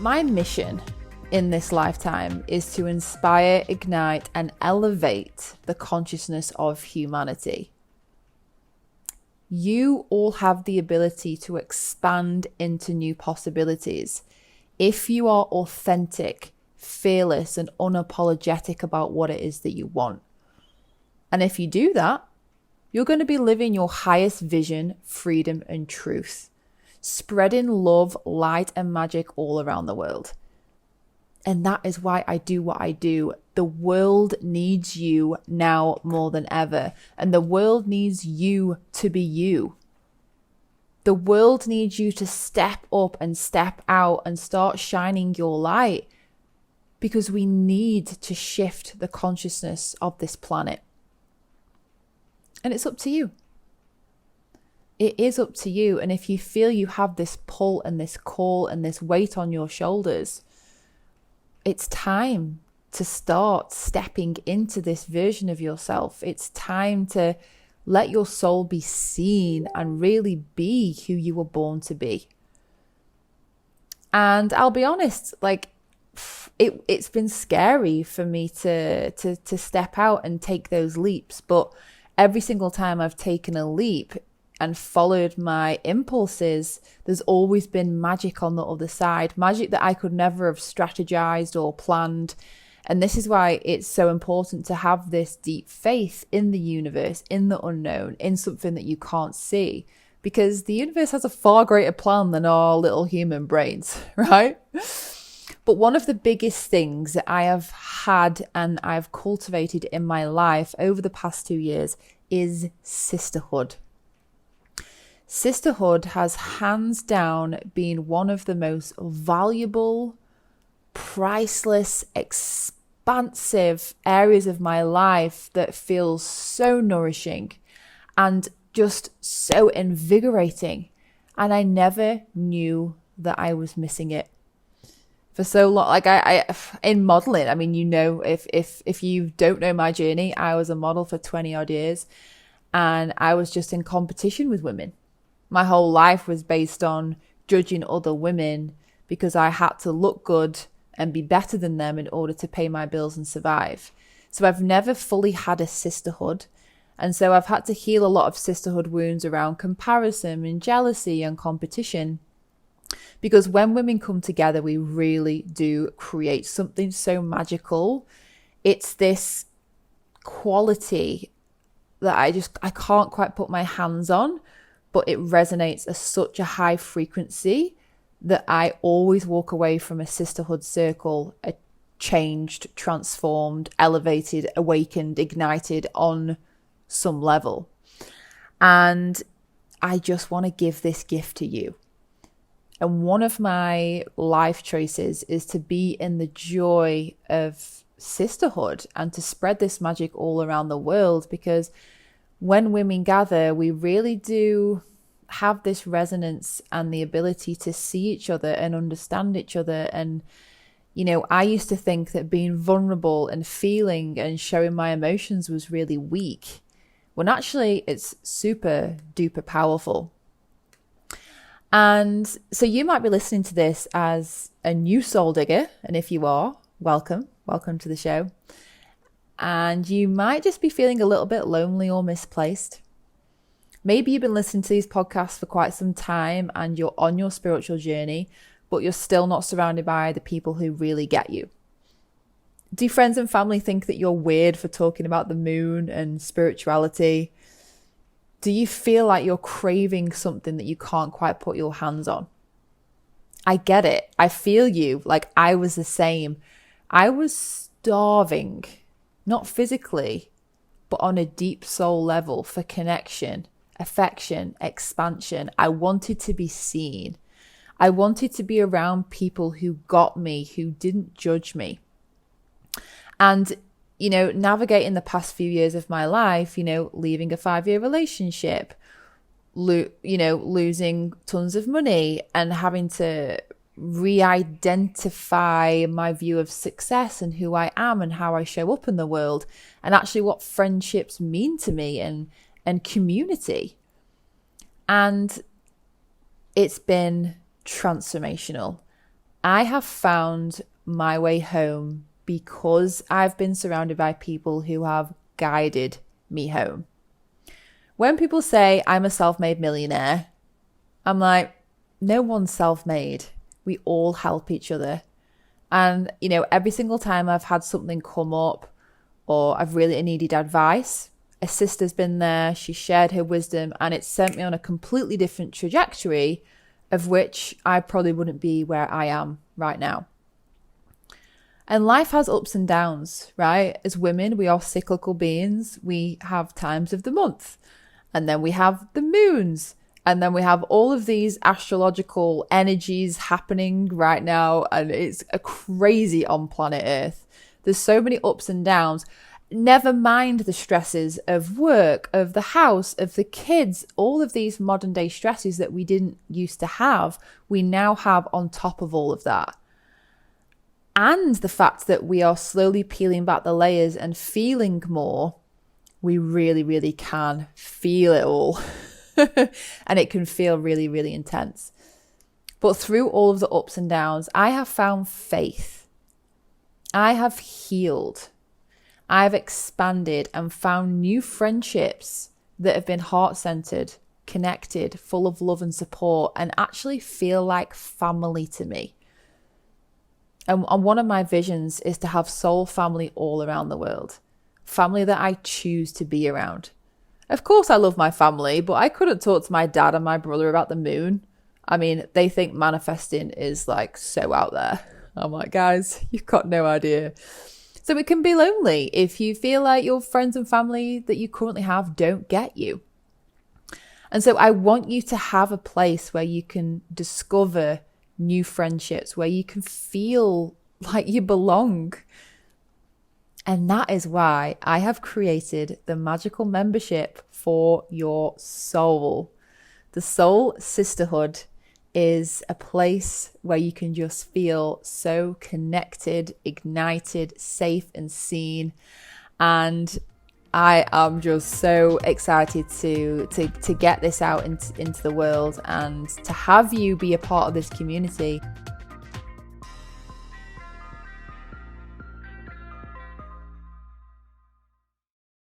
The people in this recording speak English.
My mission in this lifetime is to inspire, ignite, and elevate the consciousness of humanity. You all have the ability to expand into new possibilities if you are authentic, fearless, and unapologetic about what it is that you want. And if you do that, you're going to be living your highest vision, freedom, and truth, spreading love, light, and magic all around the world. And that is why I do what I do. The world needs you now more than ever. And the world needs you to be you. The world needs you to step up and step out and start shining your light, because we need to shift the consciousness of this planet. And it's up to you. It is up to you. And if you feel you have this pull and this call and this weight on your shoulders, it's time to start stepping into this version of yourself. It's time to let your soul be seen and really be who you were born to be. And I'll be honest, it's been scary for me to step out and take those leaps. But every single time I've taken a leap and followed my impulses, there's always been magic on the other side, magic that I could never have strategized or planned. And this is why it's so important to have this deep faith in the universe, in the unknown, in something that you can't see, because the universe has a far greater plan than our little human brains, right? But one of the biggest things that I have had and I've cultivated in my life over the past 2 years is sisterhood. Sisterhood has hands down been one of the most valuable, priceless, expansive areas of my life that feels so nourishing and just so invigorating. And I never knew that I was missing it for so long. I in modeling, I mean, if you don't know my journey, I was a model for 20 odd years, and I was just in competition with women. My whole life was based on judging other women because I had to look good and be better than them in order to pay my bills and survive. So I've never fully had a sisterhood. And so I've had to heal a lot of sisterhood wounds around comparison and jealousy and competition. Because when women come together, we really do create something so magical. It's this quality that I can't quite put my hands on, but it resonates at such a high frequency that I always walk away from a sisterhood circle changed, transformed, elevated, awakened, ignited on some level. And I just want to give this gift to you. And one of my life choices is to be in the joy of sisterhood and to spread this magic all around the world, because when women gather, we really do have this resonance and the ability to see each other and understand each other. And, I used to think that being vulnerable and feeling and showing my emotions was really weak, when actually it's super duper powerful. And so you might be listening to this as a new soul digger. And if you are, welcome to the show. And you might just be feeling a little bit lonely or misplaced. Maybe you've been listening to these podcasts for quite some time and you're on your spiritual journey, but you're still not surrounded by the people who really get you. Do friends and family think that you're weird for talking about the moon and spirituality? Do you feel like you're craving something that you can't quite put your hands on? I get it. I feel you. Like, I was the same. I was starving, not physically, but on a deep soul level, for connection, affection, expansion. I wanted to be seen. I wanted to be around people who got me, who didn't judge me. And navigating the past few years of my life, leaving a 5-year relationship, losing tons of money and having to re-identify my view of success and who I am and how I show up in the world, and actually what friendships mean to me and community. And it's been transformational. I have found my way home because I've been surrounded by people who have guided me home. When people say I'm a self-made millionaire, I'm like, no one's self-made. We all help each other. And, every single time I've had something come up or I've really needed advice, a sister's been there, she shared her wisdom, and it sent me on a completely different trajectory of which I probably wouldn't be where I am right now. And life has ups and downs, right? As women, we are cyclical beings. We have times of the month, and then we have the moons, and then we have all of these astrological energies happening right now, and it's a crazy on planet Earth. There's so many ups and downs. Never mind the stresses of work, of the house, of the kids, all of these modern day stresses that we didn't used to have, we now have on top of all of that. And the fact that we are slowly peeling back the layers and feeling more, we really, really can feel it all. And it can feel really, really intense. But through all of the ups and downs, I have found faith. I have healed. I've expanded and found new friendships that have been heart-centered, connected, full of love and support, and actually feel like family to me. And one of my visions is to have soul family all around the world. Family that I choose to be around. Of course I love my family, but I couldn't talk to my dad and my brother about the moon. I mean, they think manifesting is like so out there. I'm like, guys, you've got no idea. So it can be lonely if you feel like your friends and family that you currently have don't get you. And so I want you to have a place where you can discover new friendships, where you can feel like you belong. And that is why I have created the magical membership for your soul. The Soul Sisterhood is a place where you can just feel so connected, ignited, safe and seen. And I am just so excited to get this out into the world and to have you be a part of this community.